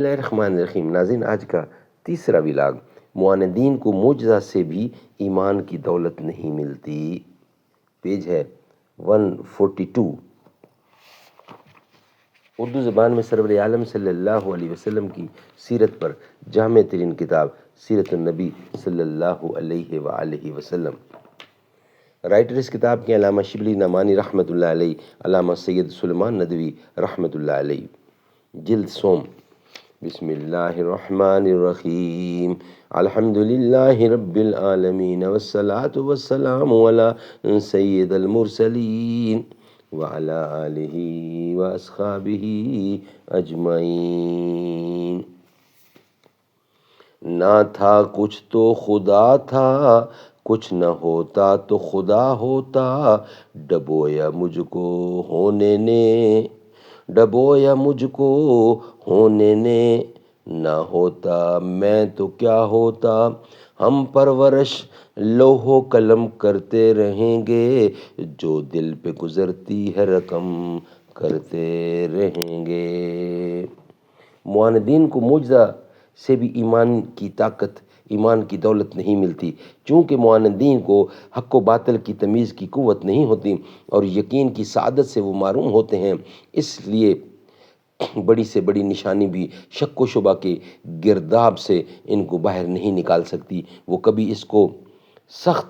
بسم اللہ الرحمن الرحیم۔ ناظرین، آج کا تیسرا ولاگ، معاندین کو معجزہ سے بھی ایمان کی دولت نہیں ملتی، پیج ہے 142۔ اردو زبان میں سرور عالم صلی اللہ علیہ وسلم کی سیرت پر جامع ترین کتاب سیرت النبی صلی اللہ علیہ وآلہ وسلم۔ رائٹر اس کتاب کے علامہ شبلی نعمانی رحمۃ اللہ علیہ، علامہ سید سلیمان ندوی رحمۃ اللہ علیہ۔ جلد سوم۔ بسم اللہ الرحمن الرحیم۔ الحمد للہ رب العالمین والصلاة والسلام علی سید المرسلین وعلی آلہ واصحابہ اجمعین۔ نہ تھا کچھ تو خدا تھا، کچھ نہ ہوتا تو خدا ہوتا، ڈبویا مجھ کو ہونے نے، ڈبویا مجھ کو ہونے نے، نہ ہوتا میں تو کیا ہوتا۔ ہم پرورش لوح و قلم کرتے رہیں گے، جو دل پہ گزرتی ہے رقم کرتے رہیں گے۔ معاندین کو معجزہ سے بھی ایمان کی طاقت، ایمان کی دولت نہیں ملتی، چونکہ معاندین کو حق و باطل کی تمیز کی قوت نہیں ہوتی اور یقین کی سعادت سے وہ محروم ہوتے ہیں، اس لیے بڑی سے بڑی نشانی بھی شک و شبہ کے گرداب سے ان کو باہر نہیں نکال سکتی۔ وہ کبھی اس کو سخت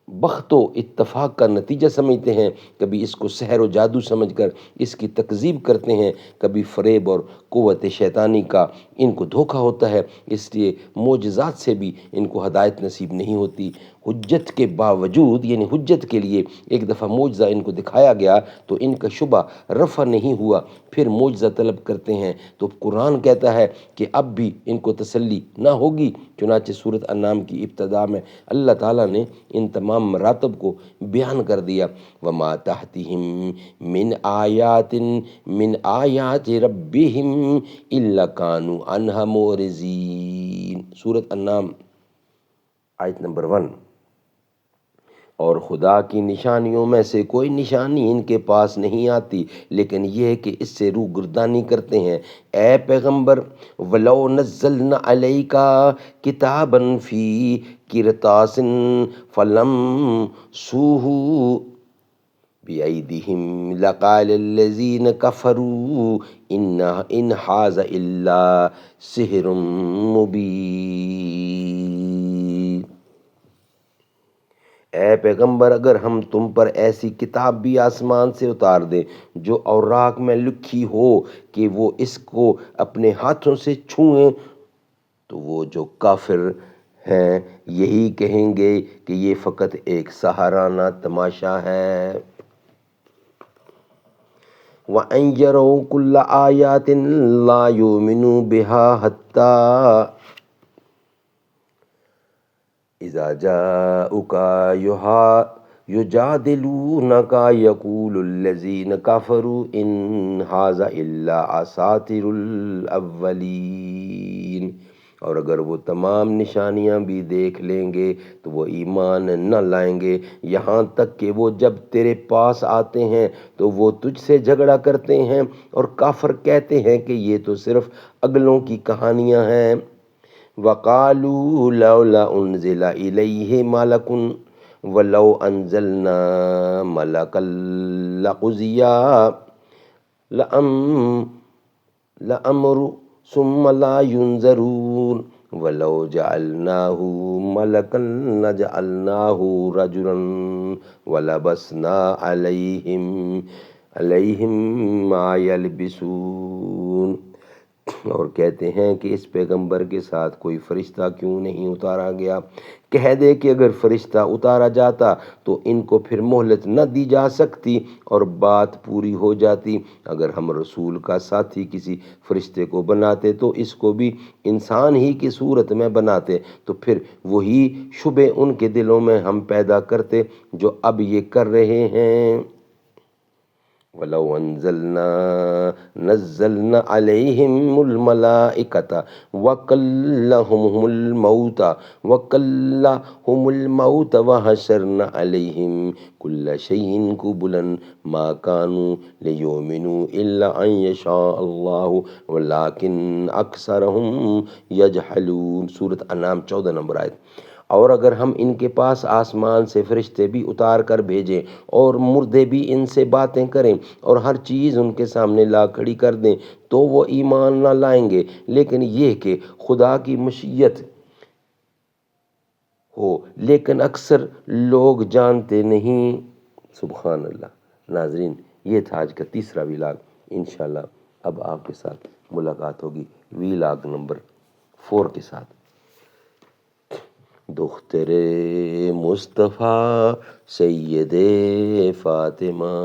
بخت و اتفاق کا نتیجہ سمجھتے ہیں، کبھی اس کو سحر و جادو سمجھ کر اس کی تکذیب کرتے ہیں، کبھی فریب اور قوت شیطانی کا ان کو دھوکہ ہوتا ہے، اس لیے معجزات سے بھی ان کو ہدایت نصیب نہیں ہوتی۔ حجت کے باوجود، یعنی حجت کے لیے ایک دفعہ معجزہ ان کو دکھایا گیا تو ان کا شبہ رفع نہیں ہوا، پھر معجزہ طلب کرتے ہیں تو قرآن کہتا ہے کہ اب بھی ان کو تسلی نہ ہوگی۔ چنانچہ سورۃ انعام کی ابتدا میں اللہ تعالیٰ نے ان تمام مراتب کو بیان کر دیا۔ وَمَا تَحْتِهِم مِّنْ آیَاتٍ مِّنْ آیَاتِ رَبِّهِمْ إِلَّا كَانُوا عَنْهَا مُعْرِضِينَ۔ سورۃ انعام آیت نمبر 1۔ اور خدا کی نشانیوں میں سے کوئی نشانی ان کے پاس نہیں آتی لیکن یہ کہ اس سے روگردانی کرتے ہیں۔ اے پیغمبر، وَلَوْ نَزَّلْنَا عَلَيْكَ كِتَابًا فِي قِرْطَاسٍ فَلَمْسُوهُ بِأَيْدِيهِمْ لَقَالَ الَّذِينَ كَفَرُوا إِنْ هَٰذَا إِلَّا سِحْرٌ مُّبِينٌ۔ اے پیغمبر، اگر ہم تم پر ایسی کتاب بھی آسمان سے اتار دیں جو اوراق میں لکھی ہو کہ وہ اس کو اپنے ہاتھوں سے چھوئیں تو وہ جو کافر ہیں یہی کہیں گے کہ یہ فقط ایک سحرانہ تماشا ہے۔ وَأَن يَرَوْا كُلَّ آيَاتٍ لَا يُؤْمِنُوا بِهَا حَتَّى إِذَا جَاءُوكَ يُجَادِلُونَكَ يَقُولُ الَّذِينَ كَفَرُوا إِنْ هَٰذَا إِلَّا أَسَاطِيرُ الْأَوَّلِينَ۔ اور اگر وہ تمام نشانیاں بھی دیکھ لیں گے تو وہ ایمان نہ لائیں گے، یہاں تک کہ وہ جب تیرے پاس آتے ہیں تو وہ تجھ سے جھگڑا کرتے ہیں اور کافر کہتے ہیں کہ یہ تو صرف اگلوں کی کہانیاں ہیں۔ وَقَالُوا لَوْلَا أُنزِلَ إِلَيْهِ مَلَكٌ وَلَوْ أَنزَلْنَا مَلَكًا لَقُضِيَ الْأَمْرُ ثُمَّ لَا يُنظَرُونَ وَلَوْ جَعَلْنَاهُ مَلَكًا لَجَعَلْنَاهُ رَجُلًا وَلَبَسْنَا عَلَيْهِمْ مَا يَلْبِسُونَ۔ اور کہتے ہیں کہ اس پیغمبر کے ساتھ کوئی فرشتہ کیوں نہیں اتارا گیا؟ کہہ دے کہ اگر فرشتہ اتارا جاتا تو ان کو پھر مہلت نہ دی جا سکتی اور بات پوری ہو جاتی۔ اگر ہم رسول کا ساتھی کسی فرشتے کو بناتے تو اس کو بھی انسان ہی کی صورت میں بناتے، تو پھر وہی شبے ان کے دلوں میں ہم پیدا کرتے جو اب یہ کر رہے ہیں۔ ولو نزلنا عليهم الملائكة وكلهم الموت وحشرنا عليهم كل شيء قبلا ما كانوا ليؤمنوا إلا أن يشاء الله ولكن أكثرهم يجهلون. سورة انعام 14 نمبر آیت. اور اگر ہم ان کے پاس آسمان سے فرشتے بھی اتار کر بھیجیں اور مردے بھی ان سے باتیں کریں اور ہر چیز ان کے سامنے لا کھڑی کر دیں تو وہ ایمان نہ لائیں گے، لیکن یہ کہ خدا کی مشیت ہو، لیکن اکثر لوگ جانتے نہیں. سبحان اللہ. ناظرین، یہ تھا آج کا تیسرا ویلاگ. انشاءاللہ اب آپ کے ساتھ ملاقات ہوگی ویلاگ نمبر 4 کے ساتھ. دختر مصطفیٰ سید فاطمہ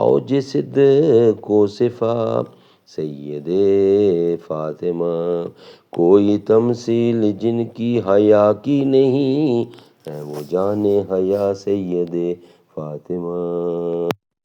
اوج صدق و صفا سید فاطمہ، کوئی تمثیل جن کی حیا کی نہیں ہے وہ جان حیا سید فاطمہ.